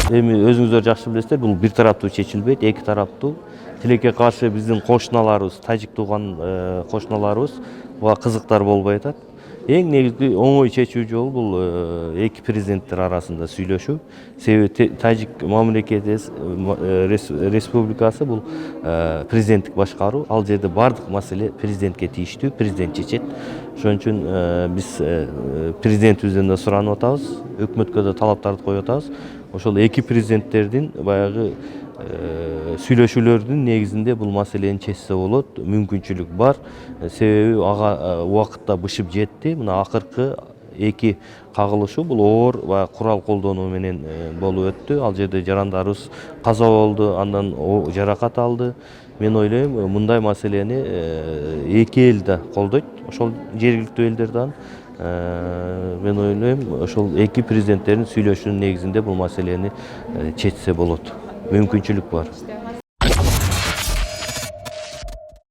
Эми өзүңүздөр жакшы билесиздер, бул бир тараптуу чечилбейт, эки тараптуу. Тилекке каршы биздин кошуналарыбыз, тажик тууган кошуналарыбыз буга кызыктар болбой атат. Эң негизги оңой чечүү жолу бул эки президенттер арасында сүйлөшүү. Себеби Тажик мамлекети республикасы бул президенттик башкаруу. Ал жерде бардык маселе президентке тийиштүү, президент чечет. Ошон үчүн биз президентибизден да суранып атабыз, өкмөткө да талаптарды коюп атабыз. Ошол эки президенттердин баягы сүйлөшүүлөрдүн негизинде бул маселени чечсе болот, мүмкүнчүлүк бар. Себеби ага убакытта бышып жетти. Мына акыркы эки кагылышуу бул оор баягы курал колдонуу менен болуп өттү. Ал жерде жарандарыбыз каза болду, андан жаракат алды. Мен ойлойм, мындай маселени эки эл да колдойт. Ошол жергиликтүү элдер дагы мен ойлойм, ошол эки президенттердин сүйлөшүүнүн негизинде бул маселени чечсе болот. Мүмкүнчүлүк бар.